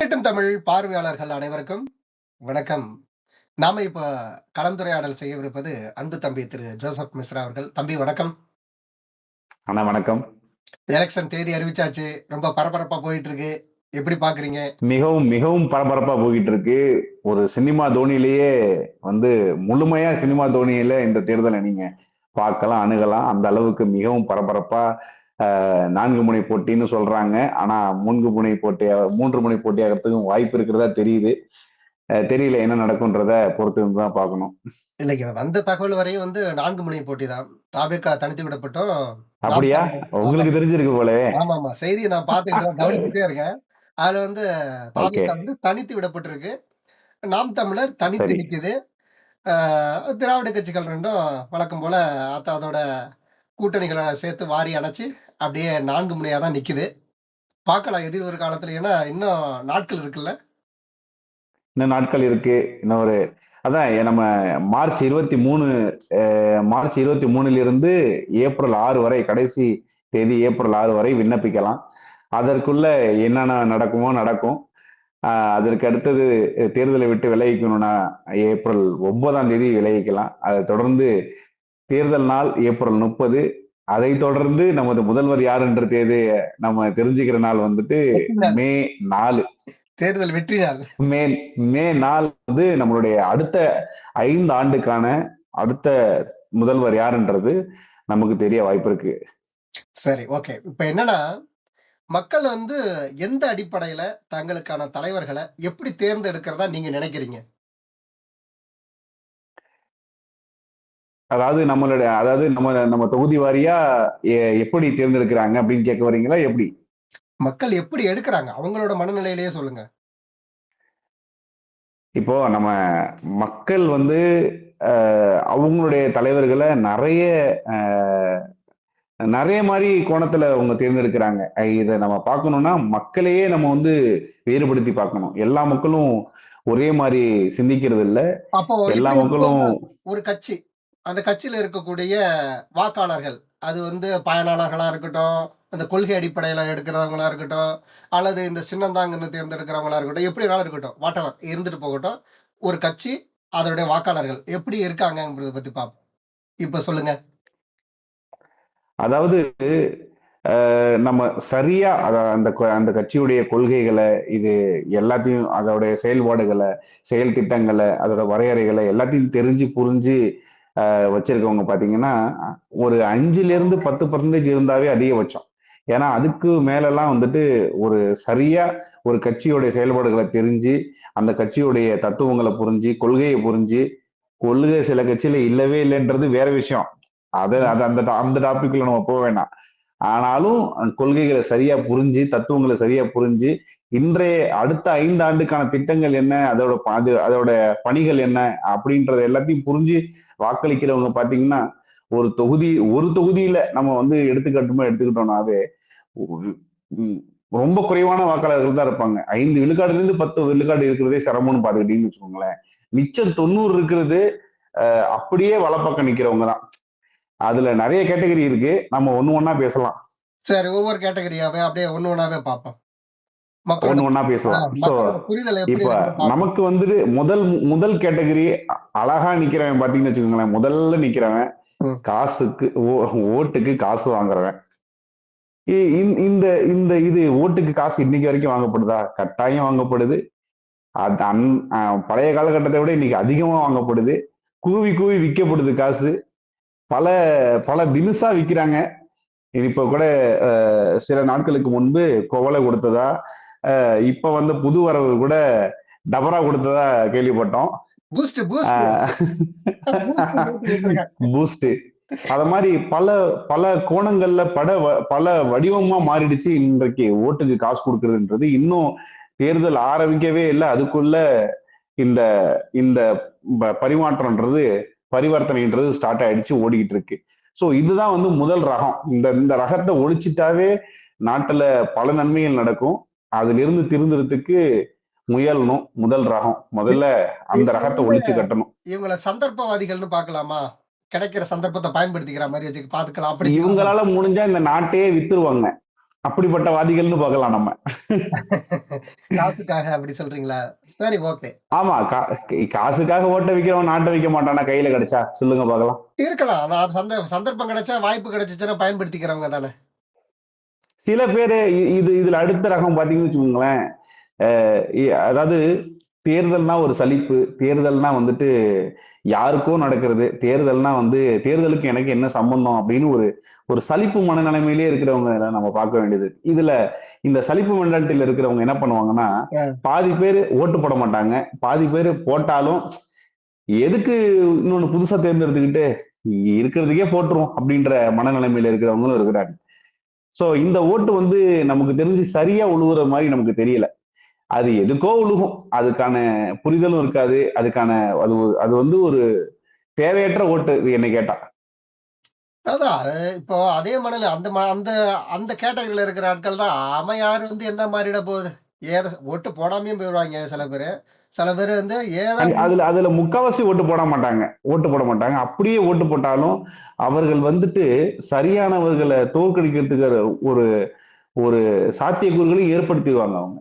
கேட்டும் தமிழ் பார்வையாளர்கள் அனைவருக்கும் வணக்கம். நாம இப்ப கலந்துரையாடல் செய்யவிருப்பது அன்பு தம்பி திரு ஜோசப் மிஸ்ரா அவர்கள். தம்பி வணக்கம். அண்ணா வணக்கம். எலக்ஷன் தேதி அறிவிச்சாச்சு. ரொம்ப பரபரப்பா போயிட்டு இருக்கு. எப்படி பாக்குறீங்க? மிகவும் மிகவும் பரபரப்பா போயிட்டு இருக்கு. ஒரு சினிமா தோனியிலேயே வந்து முழுமையா சினிமா தோனியில இந்த தேர்தலை நீங்க பார்க்கலாம், அணுகலாம். அந்த அளவுக்கு மிகவும் பரபரப்பா 4 முனை போட்டின்னு சொல்றாங்க. ஆனா 3 முனை போட்டியாகிறதுக்கும் வாய்ப்பு இருக்கிறதா தெரியுது. தெரியல என்ன நடக்கும்ன்றத பொறுத்து தான் பார்க்கணும். இல்லைங்க, வந்த தகவல் வரையும் 4 முனை போட்டி தான். தாவேகா தனித்து விடப்பட்டோம். நாம் அப்படியா? தமிழர் உங்களுக்கு ஆமாமா. தெரிஞ்சிருக்கு போலே. ஆமாமா. செய்திய நான் பார்த்துக்கிட்டு தான் கவனிச்சுட்டே இருக்கேன். அதுல ஓகே. தாவேகா தனித்து விடப்பட்டிருக்கு. நாம் தமிழர் தனித்து சரி. நிக்குது. அ திராவிட கட்சிகள் 2ம் வழக்கம் போல அதோட கூட்டணிகள சேர்த்து வாரி அணைச்சு, அப்படியே 4 முனையா தான் நிக்குது. பார்க்கலாம் எதிர் ஒரு காலத்துல. ஏன்னா, இன்னும் நாட்கள் இருக்குல்ல. இன்னும் நாட்கள் இருக்கு. இன்னும் ஒரு அதான் நம்ம மார்ச் 23 மார்ச் 23 இருந்து ஏப்ரல் 6 வரை கடைசி தேதி ஏப்ரல் 6 வரை விண்ணப்பிக்கலாம். அதற்குள்ள என்னென்ன நடக்குமோ நடக்கும். அதற்கு அடுத்தது தேர்தலை விட்டு விலகிக்கணும்னா ஏப்ரல் 9ஆம் தேதி விலகிக்கலாம். அதை தொடர்ந்து தேர்தல் நாள் ஏப்ரல் 30. அதை தொடர்ந்து நமது முதல்வர் யார் என்ற தேதி நம்ம தெரிஞ்சுக்கிற நாள் வந்துட்டு வெற்றி நாள். மே 4. தேர்தல் வெற்றி நாள். மே மே 4 வந்து நம்மளுடைய அடுத்த 5 ஆண்டுக்கான அடுத்த முதல்வர் யாருன்றது நமக்கு தெரிய வாய்ப்பு இருக்கு. சரி, ஓகே. இப்ப என்னன்னா, மக்கள் எந்த அடிப்படையில தங்களுக்கான தலைவர்கள எப்படி தேர்ந்தெடுக்கிறதா நீங்க நினைக்கிறீங்க? அதாவது நம்ம நம்ம தொகுதி வாரியா எப்படி தேர்ந்தெடுக்கிறாங்க அப்படின்னு கேட்க வரீங்களா எப்படி? மக்கள் எப்படி எடுக்குறாங்க? அவங்களோட மனநிலையிலேயே சொல்லுங்க. இப்போ நம்ம மக்கள் வந்து அவங்களுடைய தலைவர்கள நெறைய அ நெறைய மாரி கோணத்துல அவங்க தேர்ந்தெடுக்கிறாங்க. இத நம்ம பார்க்கணும்னா, மக்களையே நம்ம வந்து வேறுபடுத்தி பார்க்கணும். எல்லா மக்களும் ஒரே மாரி சிந்திக்கிறது இல்ல. அப்போ எல்லா இப்படி மக்களும் எடுத்துக்கோங்க. ஒரு கட்சி. அந்த கட்சியில இருக்கக்கூடிய வாக்காளர்கள். அது பயனாளர்களா இருக்கட்டும், அந்த கொள்கை அடிப்படையில எடுக்கிறவங்களா இருக்கட்டும், அல்லது இந்த சின்னந்தாங்கன்னு தேர்ந்தெடுக்கிறவங்களா இருக்கட்டும், எப்படி வேணாலும் இருக்கட்டும். வாட்டெவர் இருந்துட்டு போகட்டும். ஒரு கட்சி, அதனுடைய வாக்காளர்கள் எப்படி இருக்காங்கங்கிறத பத்தி பார்ப்போம். இப்ப சொல்லுங்க. அதாவது நம்ம சரியா அந்த கட்சியுடைய கொள்கைகள, இது எல்லாத்தையும் அதோடைய செயல்பாடுகள, செயல் திட்டங்கள, அதோட வரையறைகள எல்லாத்தையும் தெரிஞ்சு, புரிஞ்சு வச்சிருக்கவங்க பார்த்தீங்கன்னா, ஒரு 5லிருந்து 10% இருந்தாவே அதிகபட்சம். ஏன்னா, அதுக்கு மேலலாம் வந்துட்டு ஒரு சரியா ஒரு கட்சியுடைய செயல்பாடுகள தெரிஞ்சு, அந்த கட்சியுடைய தத்துவங்கள புரிஞ்சு, கொள்கைய புரிஞ்சு, கொள்கை சில கட்சியில இல்லவே இல்லன்றது வேற விஷயம். அத ம். அது அந்த அந்த டாபிக்ல நம்ம போ வேணாம். ஆனாலும் கொள்கைகள சரியா புரிஞ்சு, தத்துவங்கள சரியா புரிஞ்சு, இன்றைய அடுத்த 5 ஆண்டுக்கான திட்டங்கள் என்ன? அதோட பணிகள் என்ன? அப்படின்றத எல்லாத்தையும் புரிஞ்சு வாக்களிக்கிறவங்க பார்த்தீங்கன்னா, ஒரு தொகுதியில நம்ம வந்து எடுத்துக்கிட்டோம்னாவே, ஒரு ம் ரொம்ப குறைவான வாக்காளர்கள் தான் இருப்பாங்க. 5 விழுக்காடுலேருந்து 10 விழுக்காடு இருக்கிறதே சிரமம்னு பார்த்துக்கிட்டீங்கன்னு வச்சுக்கோங்களேன். மிச்சம் 90 இருக்கிறது அப்படியே வலப்பக்கம் நிக்கிறவங்க தான். அதுல நெறைய கேட்டகரி இருக்கு. நம்ம ஒண்ணு ஒண்ணா பேசலாம். சரி, ஒவ்வொரு கேட்டகரியாவே அப்படியே ஒண்ணு ஒண்ணாவே பார்ப்போம். மக்களோட ஒண்ணு ஒண்ணா பேசலாம். மக்களோட புரிதல் எப்படி இப்ப இருக்குன்னு பார்ப்போம். நமக்கு வந்துட்டு முதல் கேட்டகரி அழகா நிக்கிறவன் பார்த்தீங்கன்னு வச்சுக்கோங்களேன். முதல்ல நிக்கிறவன் ம். காசுக்கு ஓட்டுக்கு காசு வாங்குறவன். இ இந் இந்த இந்த இது ஓட்டுக்கு காசு இன்னைக்கு வரைக்கும் வாங்கப்படுதா? கட்டாயம் வாங்கப்படுது. அது அன் அ பழைய காலகட்டத்த விட இன்னைக்கு அதிகமா வாங்கப்படுது. கூவி கூவி விக்கப்படுது காசு. பல பல தினுசா விக்கிறாங்க. இப்ப கூட சில நாட்களுக்கு முன்பு குவளை கொடுத்ததா, இப்ப வந்த புது வரவு கூட டபரா கொடுத்ததா கேள்விப்பட்டோம். பூஸ்ட் ஆ பூஸ்ட் பூஸ்ட் ஊத்திக்கிட்டு இருக்கேன். பூஸ்ட். அத மாரி பல பல கோணங்கள்ல பல வடிவமா மாறிடுச்சு இன்றைக்கு ஓட்டுக்கு காசு குடுக்குறதுன்றது. இன்னும் தேர்தல் ஆரம்பிக்கவே இல்ல. அதுக்குள்ள இந்த இந்த பரிமாற்றம்ன்றது பரிவர்த்தனைன்றது ஸ்டார்ட் ஆயிடுச்சு, ஓடிக்கிட்டு இருக்கு. ஸோ இதுதான் வந்து முதல் ரகம். இந்த இந்த ரகத்த ஒழிச்சிட்டாவே நாட்டுல பல நன்மைகள் நடக்கும். அதிலிருந்து திருந்துறதுக்கு முயலணும். முதல் ரகம். முதல்ல அந்த இவங்க ரகத்த ஒழிச்சு கட்டணும். இவங்கள சந்தர்ப்பவாதிகள்னு பார்க்கலாமா? கிடைக்கிற சந்தர்ப்பத்த பயன்படுத்திக்கிற மாரி பார்த்துக்கலாம். அப்படி இவங்களால முடிஞ்சா இந்த நாட்டையே வித்துருவாங்க. அப்படிப்பட்ட வாதிகள்னு பார்க்கலாம் நம்ம. காசுக்காக அப்படி சொல்றீங்களா? சரி, ஓகே. ஆமா. காசுக்காக ஓட்ட வைக்கிறவன் நாட்ட வைக்க மாட்டானா கையில கிடைச்சா? சொல்லுங்க பார்க்கலாம். இருக்கலாம். அதான் சந்தர்ப்பம் கிடைச்சா, வாய்ப்பு கிடைச்சுச்சுன்னா பயன்படுத்திக்கிறவங்க தானே. சில பேரு இதுல அடுத்த ரகம் பார்த்தீங்கன்னு வச்சுக்கோங்களேன். அ அதாவது தேர்தல்னா ஒரு சலிப்பு. தேர்தல்னா வந்துட்டு யாருக்கோ நடக்கிறது. தேர்தல்னா வந்து தேர்தலுக்கு எனக்கு என்ன சம்பந்தம் அப்படின்னு ஒரு ஒரு சலிப்பு மனநிலைமையிலேயே இருக்கிறவங்க நம்ம பார்க்க வேண்டியது. இதுல இந்த சலிப்பு மென்டாலிட்டில இருக்கிறவங்க என்ன பண்ணுவாங்கன்னா, அ. பாதி பேரு ஓட்டு போட மாட்டாங்க. பாதி பேரு போட்டாலும் எதுக்கு இன்னொன்னு புதுசா தேர்ந்தெடுத்துக்கிட்டு இருக்கிறதுக்கே போட்டுருவோம் அப்படின்ற மனநிலைமையில இருக்கிறவங்களும் இருக்கிறாங்க. சோ இந்த ஓட்டு வந்து நமக்கு தெரிஞ்சு சரியா உழுவுற மாதிரி நமக்கு தெரியல. அது எதுக்கோ உழுகும். அதுக்கான புரிதலும் இருக்காது. அதுக்கான அது அது வந்து ஒரு தேவையற்ற ஓட்டு என்னை கேட்டா. அதான் இப்போ அதே மனநிலை அந்த அந்த கேட்டகரில இருக்கிற ஆட்கள் தான், அவன் யாரு வந்து என்ன மாறிட போகுது? ஒட்டு போடாமயும் போயிருவாய்ங்க சில பேரு. சில பேரு வந்து ஏதோ அதுல அதுல முக்காவாசி ஓட்டு போட மாட்டாங்க. ஓட்டு போட மாட்டாங்க. அப்படியே ஓட்டு போட்டாலும் அவர்கள் வந்துட்டு சரியானவர்களை தோற்கடிக்கிறதுக்கு ஒரு ஒரு சாத்தியக்கூறுகளை ஏற்படுத்திடுவாங்க அவங்க.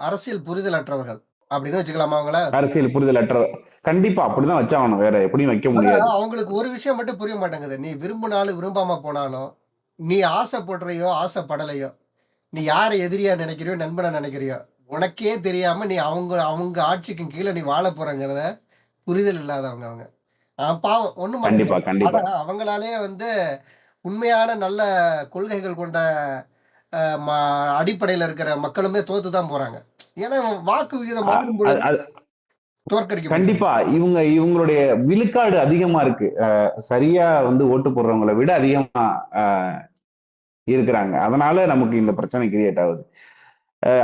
அரசியல் புரிதல் அற்றவர்கள். அப்படின்னு வச்சுக்கலாமா அவங்கள? அரசியல் புரிதலற்ற கண்டிப்பா அப்படிதான் வச்சாகணும். வேற எப்படியும் வைக்க ஆனா முடியாது. அவங்களுக்கு ஒரு விஷயம் மட்டும் புரிய மாட்டேங்குது. நீ விரும்பினாலும், விரும்பாம போனாலும், நீ ஆசைப்படுறியோ, ஆசைப்படலையோ, நீ யார எதிரியா நினைக்கிறியோ, நண்பனா நினைக்கிறியோ, உனக்கே தெரியாம நீ அவங்க அவங்க ஆட்சிக்கு கீழ நீ வாழப் போறங்கிறத புரிதல் இல்லாதவங்க அவங்க. பாவம் ஒண்ணும் பண்ண கண்டிப்பா, முடியாது. ஆனா கண்டிப்பா. அவங்களாலேயே வந்து உண்மையான நல்ல கொள்கைகள் கொண்ட அ ம அடிப்படையில இருக்கிற மக்களுமே தோத்து தான் போறாங்க. ஏன்னா வாக்கு விகிதம் அ மாறும் அது பொழுது அது தோற்கடிக்கப்படுறாங்க. கண்டிப்பா. இவங்களுடைய விழுக்காடு அதிகமா இருக்கு. சரியா வந்து ஓட்டு போடுறவங்கள விட அதிகமா அ இருக்கிறாங்க. அதனால நமக்கு இந்த பிரச்சனை கிரியேட் ஆகுது.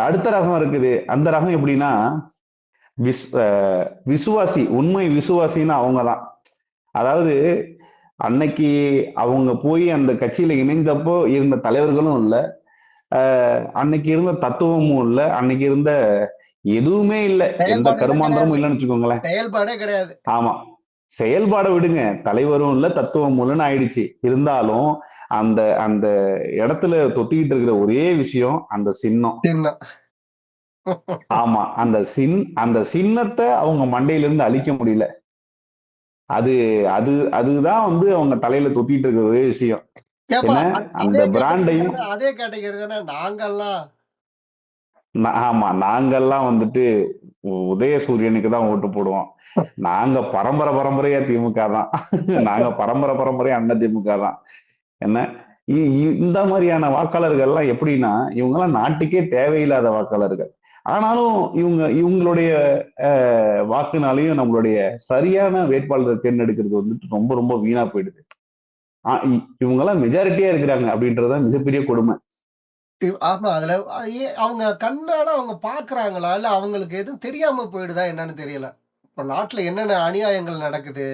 அடுத்த ரகம் இருக்குது. அந்த ரகம் எப்படின்னா, விஸ் அ விசுவாசி, உண்மை விசுவாசின்னா அவங்க தான். அதாவது அன்னைக்கு அவங்க போய் அந்த கட்சியில இணைந்தப்போ இருந்த தலைவர்களும் இல்ல. அ அன்னைக்கு இருந்த தத்துவமும் இல்ல. அன்னைக்கு இருந்த எதுவுமே இல்ல. எந்த செயல்பாடுகளே கருமாந்திரமும் கிடையாது. இல்லன்னு வச்சுக்கோங்களேன். செயல்பாடே கிடையாது. ஆமா. செயல்பாட விடுங்க. தலைவரும் இல்ல, தத்துவமும் இல்லன்னு ஆயிடுச்சு. இருந்தாலும் அந்த அந்த இடத்துல தொத்திக்கிட்டு இருக்கிற ஒரே விஷயம் அந்த சின்னம். சின்னம். ஆமா. அந்த சின்னத்த அவங்க மண்டையில இருந்து அழிக்க முடியல. அது அது அதுதான் வந்து அவங்க தலையில தொத்திட்டு இருக்கிற ஒரே விஷயம். ஏப்பா என்ன அந்த அதே கேட்டகரி பிராண்டையும் தானே அதே கேட்டகரி தானே நாங்கல்லாம். ஆமா. நாங்கல்லாம் வந்துட்டு உதயசூரியனுக்கு தான் ஓட்டு போடுவோம். நாங்க பரம்பரையா திமுக தான். நாங்க பரம்பரையா அதிமுக தான். என்ன இந்த மாதிரியான வாக்காளர்கள்லாம் எப்படின்னா, இவங்கலாம் நாட்டுக்கே தேவையில்லாத வாக்காளர்கள். ஆனாலும் இவங்களுடைய வாக்குனாலயும் நம்மளுடைய சரியான வேட்பாளரை தேர்ந்தெடுக்கிறது வந்துட்டு ரொம்ப ரொம்ப வீணா போயிடுது. இவங்கலாம் மெஜாரிட்டியா இருக்கிறாங்க அப்படின்றது தான் மிகப்பெரிய கொடுமை. ஆமா. அதுல அவங்க கண்ணால அவங்க பார்க்குறாங்களா? இல்ல அவங்களுக்கு எதுவும் தெரியாம போயிடுதா என்னன்னு தெரியல. இப்ப நாட்டுல என்னென்ன அநியாயங்கள் நடக்குது?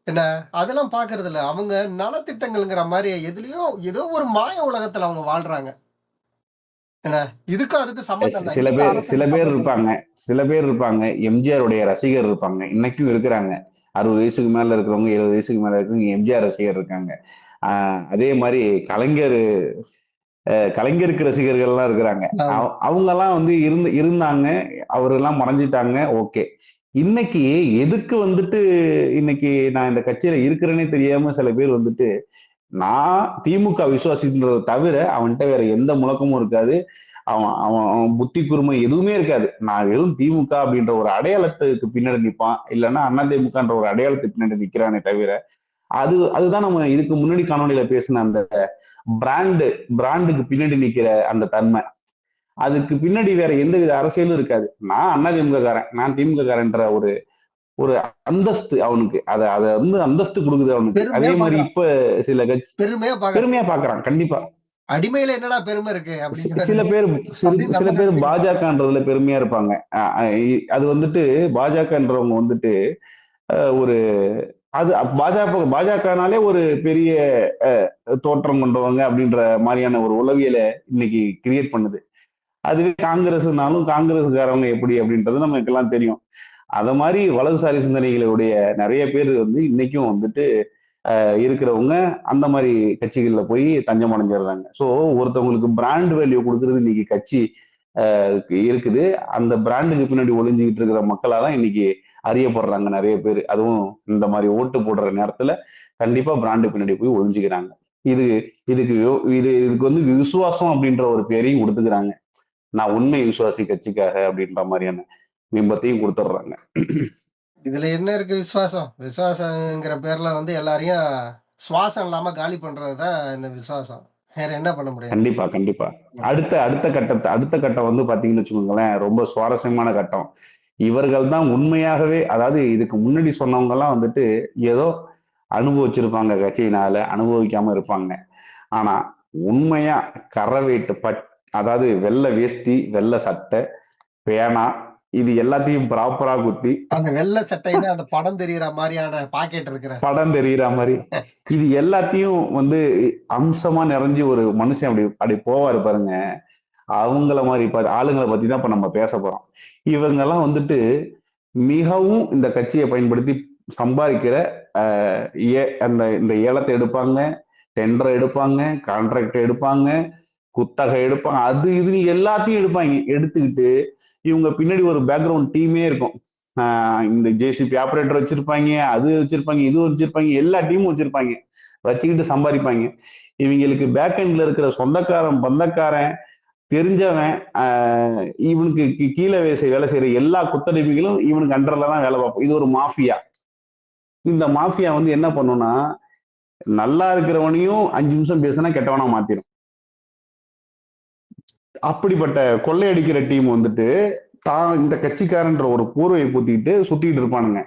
என்ன அதெல்லாம் பார்க்கறதில்ல. அவங்க நலத்திட்டங்கள்ங்கிற மாரி எதுலயோ ஏதோ ஒரு மாய உலகத்துல அவங்க வாழ்றாங்க. என்ன இதுக்கும் அதுக்கும் சம்மந்தம் இல்ல. இதுக்கும் சில அரசுக்கும் பேர் சம்மந்தம் இல்ல. இருப்பாங்க. சில பேர் இருப்பாங்க. எம்ஜிஆர் உடைய ரசிகர் இருப்பாங்க. இன்னைக்கும் இருக்கிறாங்க. 60 வயசுக்கு மேல இருக்கிறவங்க, 70 வயசுக்கு மேல இருக்கிறவங்க எம்ஜிஆர் ரசிகர் இருக்காங்க. ஆ அதே மாரி கலைஞர் கலைஞருக்கு ரசிகர்கள்லாம் இருக்கிறாங்க. ஆமா. அவங்கலாம் வந்து இருந்தாங்க. அவரெல்லாம் மறைஞ்சுட்டாங்க. ஓகே. இன்னைக்கு எதுக்கு வந்துட்டு இன்னைக்கு நான் இந்த கட்சியில இருக்கிறேன்னே தெரியாம சில பேர் வந்துட்டு, நான் திமுக விசுவாசின்றத தவிர அவன்ட்ட வேற எந்த முழக்கமும் இருக்காது. அவன் அவன் அவன் புத்தி கூர்மை எதுவுமே இருக்காது. நான் வெறும் திமுக அப்படின்ற ஒரு அடையாளத்துக்கு பின்னாடி நிப்பான். இல்லன்னா அதிமுகன்ற ஒரு அடையாளத்துக்கு பின்னாடி நிக்கிறானே தவிர, அதுதான் நம்ம இதுக்கு முன்னாடி காணொளியில பேசின அந்த பிராண்டு பிராண்டுக்கு பின்னாடி நிக்கிற அந்த தன்மை. அதுக்கு பின்னாடி வேற எந்தவித அரசியலும் இருக்காது. நான் அதிமுக காரன், நான் திமுக காரன்ற ஒரு ஒரு அந்தஸ்து அவனுக்கு. அத அத வந்து அந்தஸ்து குடுக்குது அவனுக்கு. பெருமையா அதே மாரி பார்க்குறான். இப்ப சில பெருமையா பார்க்குறான். பெருமையா பார்க்குறான். கண்டிப்பா. அடிமையில என்னடா பெருமை இருக்கு அப்படிங்கிறாரு. சில பேர் அப்படின்னு சில நம்ம பேர் நினைச்சுக்கலாம். பாஜகன்றதுல பெருமையா இருப்பாங்க. அ அ அது வந்துட்டு பாஜகன்றவங்க வந்துட்டு ஒரு அது பாஜகனாலே ஒரு பெரிய தோற்றம் கொண்டவங்க அப்படின்ற மாரியான ஒரு உளவியல இன்னைக்கு கிரியேட் பண்ணுது. அதுவே காங்கிரஸ்னாலும் காங்கிரஸ்காரவங்க எப்படி அப்படின்றது நமக்கெல்லாம் தெரியும். அத மாரி வலதுசாரி சிந்தனைகளுடைய நெறைய பேர் வந்து இன்னைக்கும் வந்துட்டு இருக்கிறவங்க அந்த மாதிரி கட்சிகள்ல போய் தஞ்சம் அடைஞ்சிடுறாங்க. ஸோ ஒருத்தவங்களுக்கு பிராண்ட் வேல்யூ கொடுக்கறது இன்னைக்கு கட்சி இருக்குது. அந்த பிராண்டுக்கு பின்னாடி ஒளிஞ்சுக்கிட்டு இருக்கிற மக்களா தான் இன்னைக்கு அறியப்படுறாங்க நிறைய பேர். அதுவும் இந்த மாதிரி ஓட்டு போடுற நேரத்துல கண்டிப்பா பிராண்டு பின்னாடி போய் ஒளிஞ்சுக்கிறாங்க. இது இதுக்கு வந்து விசுவாசம் அப்படின்ற ஒரு பேரையும் கொடுத்துக்கிறாங்க. நான் உண்மை விசுவாசி கட்சிக்காக அப்படின்ற மாதிரியான பிம்பத்தையும் கொடுத்துட்றாங்க. இதுல என்ன இருக்கு விசுவாசம்? விசுவாசங்கிற பேர்ல வந்து எல்லாரையும் சுவாசம் இல்லாம காலி பண்றது தான் இந்த விசுவாசம். வேற என்ன பண்ண முடியும்? கண்டிப்பா, கண்டிப்பா. அடுத்த கட்டம் வந்து பாத்தீங்கன்னு வச்சுக்கோங்களேன், ரொம்ப சுவாரஸ்யமான கட்டம். இவர்கள் தான் உண்மையாகவே, அதாவது இதுக்கு முன்னாடி சொன்னவங்க எல்லாம் வந்துட்டு ஏதோ அனுபவிச்சிருப்பாங்க கட்சியினால, அனுபவிக்காம இருப்பாங்க. ஆனா உண்மையா கரை வெயிட்டு அதாவது வெள்ளை வேஷ்டி, வெள்ளை சட்டை, பேனா இது எல்லாத்தையும் ப்ராப்பரா குத்தி அந்த வெள்ள சட்டையில அந்த படம் தெரியிற மாரியான பாக்கெட் இருக்கிற படம் தெரியிற மாதிரி இது எல்லாத்தையும் வந்து அம்சமா நிறைஞ்சு ஒரு மனுஷன் அப்படி அப்படி போவாரு பாருங்க. அவங்கள மாதிரி ஆளுங்களை பத்தி தான் இப்ப நம்ம பேச போறோம். இவங்கெல்லாம் வந்துட்டு மிகவும் இந்த கட்சியை பயன்படுத்தி சம்பாதிக்கிற அந்த இந்த ஏலத்தை எடுப்பாங்க, டெண்டர் எடுப்பாங்க, கான்ட்ராக்ட் எடுப்பாங்க, குத்தகை எடுப்பாங்க, அது இது எல்லாத்தையும் எடுப்பாங்க. எடுத்துக்கிட்டு இவங்க பின்னாடி ஒரு பேக்ரவுண்ட் டீமே இருக்கும். இந்த ஜேசிபி ஆபரேட்டர் வச்சிருப்பாங்க, அது வச்சிருப்பாங்க, இது வச்சிருப்பாங்க, எல்லா டீமும் வச்சிருப்பாங்க. வச்சுக்கிட்டு சம்பாதிப்பாங்க. இவங்களுக்கு பேக் எண்ட்ல இருக்கிற சொந்தக்காரன், பந்தக்காரன், தெரிஞ்சவன், இவனுக்கு கீழே வேலை செய்யற எல்லா குத்தடிமைகளும் இவனுக்கு அண்டர்ல தான் வேலை பார்ப்போம். இது ஒரு மாஃபியா. இந்த மாஃபியா வந்து என்ன பண்ணும்னா, நல்லா இருக்கிறவனையும் 5 நிமிஷம் பேசினா கெட்டவனா மாத்திரும். அப்படிப்பட்ட கொள்ளையடிக்கிற டீம் வந்துட்டு தான் இந்த கட்சிக்காரன்ற ஒரு போர்வையை பூத்திக்கிட்டு சுத்திட்டு இருப்பானுங்க.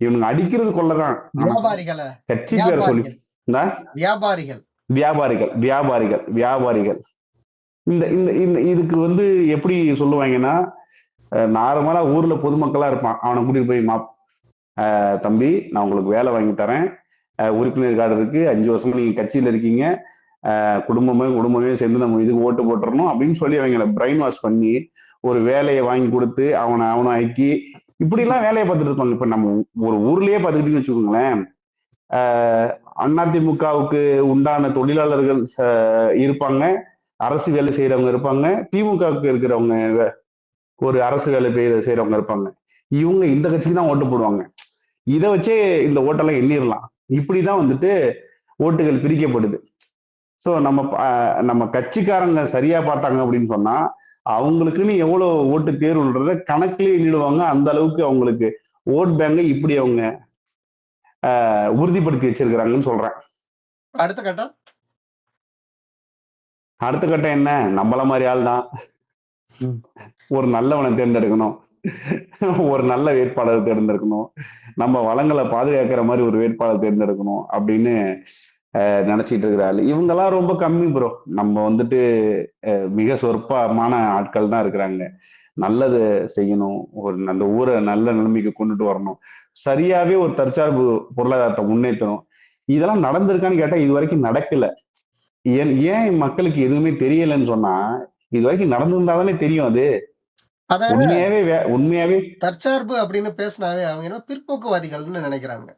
இவனுங்க அடிக்கிறது கொள்ளதான். ஆனா வியாபாரிகள கட்சி பேரை சொல்லி வியாபாரிகள் இந்த வியாபாரிகள். வியாபாரிகள் வியாபாரிகள் வியாபாரிகள் இந்த இந்த இந்த இதுக்கு வந்து எப்படி சொல்லுவாங்கன்னா, நார்மலா ஊர்ல பொதுமக்களா இருப்பான். அவனை கூட்டிட்டு போய் தம்பி நான் உங்களுக்கு வேலை வாங்கி தரேன். உறுப்பினர் கார்டு இருக்கு. 5 வருஷமா நீங்க கட்சியில இருக்கீங்க. குடும்பமே சேர்ந்து நம்ம இதுக்கு ஓட்டு போட்டுறணும் அப்படின்னு சொல்லி அவங்கள பிரெயின் வாஷ் பண்ணி ஒரு வேலையை வாங்கி கொடுத்து அவனை ஆக்கி இப்படி எல்லாம் வேலையை பார்த்துட்டு இருப்பாங்க. இப்ப நம்ம ஒரு ஊர்லயே பார்த்துக்கிட்டீங்கன்னு வச்சுக்கோங்களேன், அதிமுகவுக்கு உண்டான தொழிலாளர்கள் இருப்பாங்க, அரசு வேலை செய்யறவங்க இருப்பாங்க, திமுகவுக்கு இருக்கிறவங்க ஒரு அரசு வேலை செய்யறவங்க இருப்பாங்க. இவங்க இந்த கட்சிக்கு தான் ஓட்டு போடுவாங்க. இதை வச்சே இந்த ஓட்டெல்லாம் எண்ணிடலாம். இப்படிதான் வந்துட்டு ஓட்டுகள் பிரிக்கப்படுது. ஸோ நம்ம கட்சிக்காரங்க சரியா பார்த்தாங்க அப்படின்னு சொன்னா அவங்களுக்குன்னு எவ்வளவு ஓட்டு தேர்வுன்றத கணக்குலயே எண்ணிடுவாங்க. அந்த அளவுக்கு அவங்களுக்கு ஓட் பேங்கை இப்படி அவங்க உறுதிப்படுத்தி வச்சிருக்கிறாங்கன்னு சொல்றேன். அடுத்த கட்டம் அடுத்த கட்டம் என்ன, நம்மள மாதிரி ஆள் தான் ஒரு நல்லவனை தேர்ந்தெடுக்கணும், ஒரு நல்ல வேட்பாளர் தேர்ந்தெடுக்கணும், நம்ம வளங்களை பாதுகாக்கிற மாதிரி ஒரு வேட்பாளர் தேர்ந்தெடுக்கணும் அப்படின்னு நினைச்சிட்டு இருக்கிறாள். இவங்கெல்லாம் ரொம்ப கம்மி ப்ரோ. நம்ம வந்துட்டு மிக சொற்பமான ஆட்கள் தான் இருக்கிறாங்க. நல்லது செய்யணும், ஒரு அந்த ஊரை நல்ல நிலைமைக்கு கொண்டுட்டு வரணும், சரியாவே ஒரு தற்சார்பு பொருளாதாரத்தை முன்னேற்றணும். இதெல்லாம் நடந்திருக்கான்னு கேட்டா இது வரைக்கும் நடக்கல. ஏன் ஏன் மக்களுக்கு எதுவுமே தெரியலன்னு சொன்னா, இது வரைக்கும் நடந்திருந்தாதானே தெரியும். அது அத உண்மையாவே தற்சார்பு அப்படின்னு பேசினாவே அவங்க என்ன பிற்போக்குவாதிகள்னு நினைக்கிறாங்க.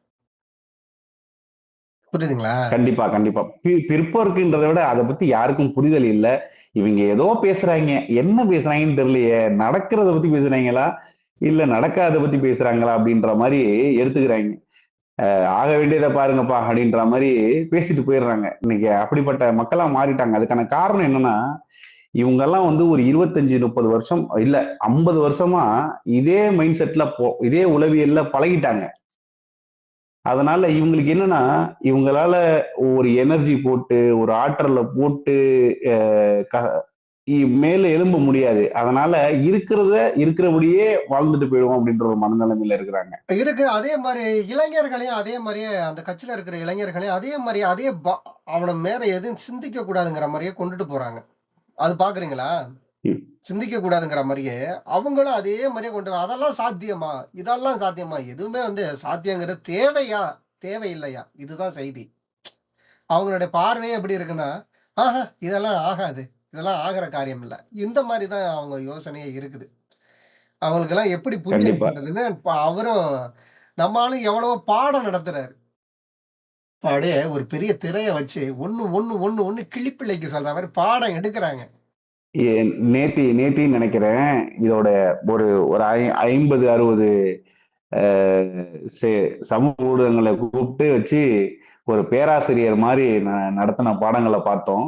புரியுதுங்களா? கண்டிப்பா, கண்டிப்பா. பிற்போக்குன்றதை விட அதை பத்தி யாருக்கும் புரிதல் இல்ல. இவங்க ஏதோ பேசுறாங்க. என்ன பேசுறாங்கன்னு தெரியலையே. நடக்கிறத பத்தி பேசுறாங்களா? இல்ல நடக்காத பத்தி பேசுறாங்களா? அப்படின்ற மாதிரி எடுத்துக்கிறாங்க. ஆக வேண்டியதை பாருங்கப்பா அப்படின்ற மாதிரி பேசிட்டு போயிடுறாங்க. இன்னைக்கு அப்படிப்பட்ட மக்களா மாறிட்டாங்க. அதுக்கான காரணம் என்னன்னா, இவங்க எல்லாம் வந்து ஒரு 25-30 வருஷம் இல்ல 50 வருஷமா இதே மைண்ட் செட்ல இதே உளவியல்ல பழகிட்டாங்க. அதனால இவங்களுக்கு என்னன்னா, இவங்களால ஒரு எனர்ஜி போட்டு, ஒரு ஆற்றல போட்டு மேல எழும்ப முடியாது. அதனால இருக்கிறபடியே வாழ்ந்துட்டு போயிடுவோம் அப்படின்ற ஒரு மனநிலைமையில இருக்கிறாங்க. இருக்கு. அதே மாரி இளைஞர்களையும் அதே மாரியே அந்த கட்சியில இருக்கிற இளைஞர்களையும் அதே மாரி அதே அவன மேல எதுவும் சிந்திக்க கூடாதுங்கிற மாரியே கொண்டுட்டு போறாங்க. அது பார்க்குறீங்களா? ம். சிந்திக்க கூடாதுங்கிற மாரியே, அவங்களும் அதே மாரியே கொண்டு அதெல்லாம் சாத்தியமா? இதெல்லாம் சாத்தியமா? எதுவுமே வந்து சாத்தியங்கிறது தேவையா? தேவையில்லையா? இதுதான் செய்தி. அவங்களுடைய பார்வையே எப்படி இருக்குன்னா, இதெல்லாம் ஆகாது. இதெல்லாம் ஆகுற காரியம் இல்ல. இந்த மாரி தான் அவங்க யோசனையே இருக்குது. அவங்களுக்கெல்லாம் எப்படி புரிய கண்டிப்பா. வைக்கிறதுன்னு, இப்ப அவரும் நம்ம ஆளு எவ்வளவோ பாடம் நடத்துறாரு. அப்படியே ஒரு பெரிய திரைய வச்சு ஒண்ணு, ஒண்ணு, ஒண்ணு, ஒண்ணு கிளிப்பிள்ளைக்கு சொல்ற மாரி பாடம் எடுக்குறாங்க. நேத்தின்னு நினைக்கிறேன். இதோட ஒரு ஒரு 50, 60 அ செ சமூக ஊடகங்கள கூப்பிட்டு வச்சு, ஒரு பேராசிரியர் மாரி நடத்தின பாடங்கள பார்த்தோம்.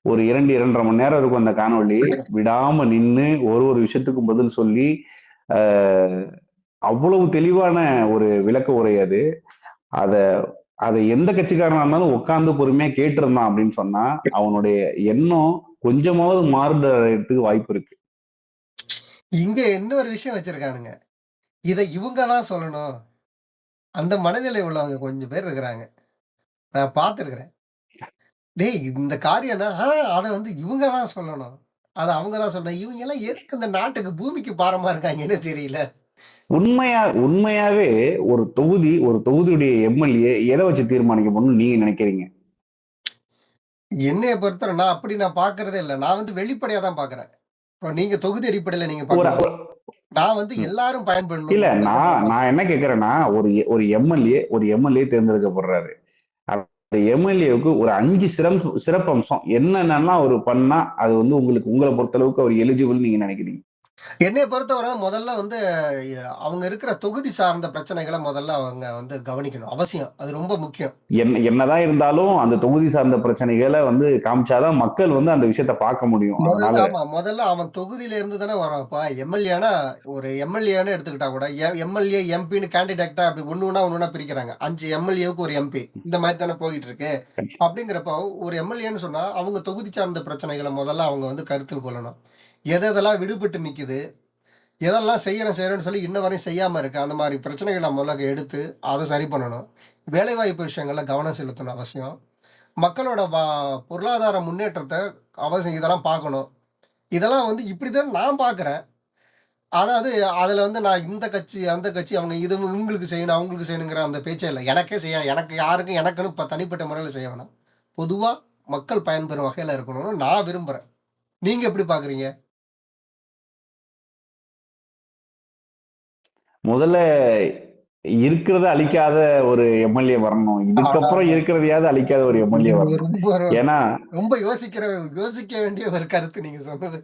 ஒரு 2, 2 1/2 மணி நேரம் இருக்கும் அந்த காணொளி. விடாம நின்னு ஒரு விஷயத்துக்கும் பதில் சொல்லி, அ அவ்வளவு தெளிவான ஒரு விளக்க உரை அது. அத அத எந்த கட்சிக்காரனா இருந்தாலும் உட்கார்ந்து பொறுமையா கேட்டிருந்தான் அப்படின்னு சொன்னா, அவனுடைய எண்ணம் கொஞ்சமாவது மாறுதறதுக்கு வாய்ப்பு இருக்கு. இங்க இன்னொரு விஷயம் வச்சிருக்கானுங்க. இத இவங்க தான் சொல்லணும். அந்த மனநிலை உள்ளவங்க கொஞ்சம் பேர் இருக்கிறாங்க. நான் பார்த்துருக்கிறேன். டேய் இந்த காரியம்னா, அத வந்து இவங்க தான் சொல்லணும். அத அவங்க தான் சொல்லணும். இவங்க எல்லாம் எதுக்கு இந்த நாட்டுக்கு, பூமிக்கு பாரமா இருக்காங்கன்னு தெரியல. உண்மையாவே ஒரு தொகுதியுடைய எம்எல்ஏ எத வச்சு தீர்மானிக்கப்படும்னு நீங்க நினைக்கிறீங்க? என்னைய பொறுத்தவரை நான் பார்க்கிறதே இல்ல. நான் வந்து வெளிப்படையா தான் பார்க்கிறேன். இப்ப நீங்க தொகுதி அடிப்படையில நீங்க ஒரு பார்க்கும்போது, நான் வந்து ம். எல்லாரும் இல்ல பயன்படணுங்கிறத தான் நான் நான் நான் பார்க்கிறேன். என்ன கேட்கிறேன்னா, ஒரு எம்எல்ஏ தேர்ந்தெடுக்கப்படுறாரு. அந்த எம்எல்ஏவுக்கு ஒரு 5 சிறப்பம்சம் என்னென்னலாம் அவரு பண்ணா, அது வந்து உங்கள பொறுத்தளவுக்கு அவர் எலிஜிபிள்ன்னு நீங்க நினைக்கிறீங்க? என்னைய பொறுத்தவரை முதல்ல வந்து அவங்க இருக்கிற தொகுதி சார்ந்த பிரச்சனைகள முதல்ல அவங்க வந்து கவனிக்கணும். அவசியம். அது ரொம்ப முக்கியம். என்னதான் இருந்தாலும் அந்த தொகுதி சார்ந்த பிரச்சனைகள வந்து காமிச்சா தான் மக்கள் வந்து அந்த விஷயத்த பார்க்க முடியும். அதனால முதல்ல அவன் தொகுதியில இருந்து தானே வரான். இப்ப எம்எல்ஏன்னா ஒரு எம்எல்ஏன்னு எடுத்துக்கிட்டா கூட, எம்எல்ஏ, எம்பின்னு கேண்டிடேட்டா அப்படி ஒண்ணு ஒண்ணா பிரிக்கிறாங்க. 5 எம்எல்ஏவுக்கு ஒரு எம்பி. இந்த மாரி தானே போயிட்டு இருக்கு. அப்படிங்கிறப்போ ஒரு எம்எல்ஏன்னு சொன்னா, அவங்க தொகுதி சார்ந்த பிரச்சனைகள முதல்ல அவங்க வந்து கருத்தில் கொள்ளணும். எதெல்லாம் விடுபட்டு நிக்குது, எதெல்லாம் செய்யறேன்னு சொல்லி இன்ன வரையும் செய்யாம இருக்கு. அந்த மாரி பிரச்சனைகள முதல்ல எடுத்து, அத சரி பண்ணணும். வேலைவாய்ப்பு விஷயங்கள்ல கவனம் செலுத்தணும் அவசியம். மக்களோட பொருளாதார முன்னேற்றத்த அவசியம் இதெல்லாம் பார்க்கணும். இதெல்லாம் வந்து இப்படிதான் நான் பார்க்குறேன். அதாவது அதுல வந்து நான் இந்த கட்சி, அந்த கட்சி அவங்க இது இவங்களுக்கு செய்யணும், அவங்களுக்கு செய்யணுங்கிற அந்த பேச்சே இல்ல. எனக்கே செய்ய எனக்கு யாருக்கும் எனக்குன்னு தனிப்பட்ட முறையில செய்ய வேணாம். பொதுவா மக்கள் பயன்பெறும் வகையில இருக்கணும்னு நான் விரும்புறேன். நீங்க எப்படி பார்க்குறீங்க? முதல்ல இருக்கிறத அழிக்காத ஒரு எம்எல்ஏ வரணும். இதுக்கப்புறம் அடாடா! இருக்கிறதையாவது அழிக்காத ஒரு எம்எல்ஏ இது வரணும். ரொம்ப ஏன்னா, ரொம்ப யோசிக்க வேண்டிய ஒரு கருத்து நீங்க சொன்னது.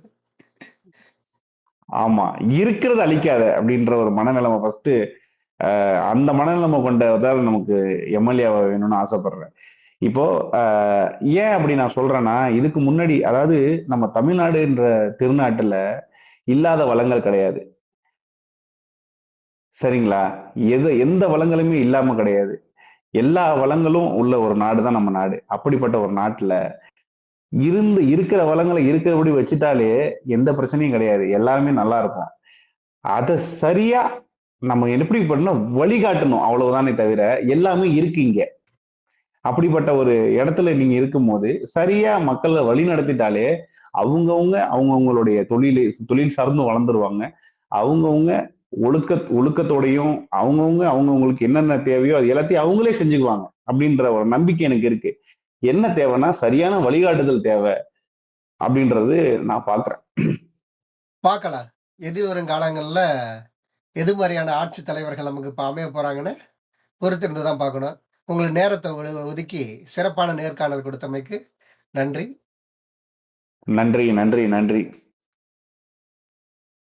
ஆமா. இருக்கிறத அழிக்காத அப்படின்ற ஒரு மனநிலைமை ஃபர்ஸ்ட்டு அந்த மனநிலைமை கொண்டவர் நமக்கு எம்எல்ஏவா வேணும்னு ஆசைப்படுறேன். இப்போ அ ஏன் அப்படி நான் சொல்றேன்னா, இதுக்கு முன்னாடி அதாவது நம்ம தமிழ்நாடுன்ற திருநாட்டுல இல்லாத வளங்கள் கிடையாது. சரிங்களா? எந்த வளங்களுமே இல்லாம கிடையாது. எல்லா வளங்களும் உள்ள ஒரு நாடு தான் நம்ம நாடு. அப்படிப்பட்ட ஒரு நாட்டுல இருக்கிற வளங்கள இருக்கிறபடி வச்சுட்டாலே எந்த பிரச்சனையும் கிடையாது. எல்லாமே நல்லா இருக்கும். அத சரியா நம்ம எப்படி பண்ணணும் வழிகாட்டணும். அவ்வளவுதானே தவிர, எல்லாமே இருக்கு இங்க. அப்படிப்பட்ட ஒரு இடத்துல நீங்க இருக்கும்போது, சரியா மக்கள வழிநடத்திட்டாலே, அவங்கவங்களுடைய தொழில் சார்ந்து வளர்ந்துருவாங்க. அவங்கவங்க ஒழுக்கத்தோடையும், அவங்கவங்களுக்கு என்னென்ன தேவையோ, அது எல்லாத்தையும் அவங்களே செஞ்சுக்குவாங்க. அப்படின்ற ஒரு நம்பிக்கை எனக்கு இருக்கு. என்ன தேவைன்னா, சரியான வழிகாட்டுதல் தேவை அப்படின்றது நான் பார்க்கிறேன். பார்க்கலாம். எதிர்வரும் காலங்கள்ல எது மாரியான ஆட்சி தலைவர்கள் நமக்கு இப்ப அமைய போறாங்கன்னு பொறுத்திருந்து தான் பார்க்கணும். உங்கள் நேரத்த ஒதுக்கி சிறப்பான நேர்காணல் கொடுத்தமைக்கு நன்றி. நன்றி, நன்றி, நன்றி.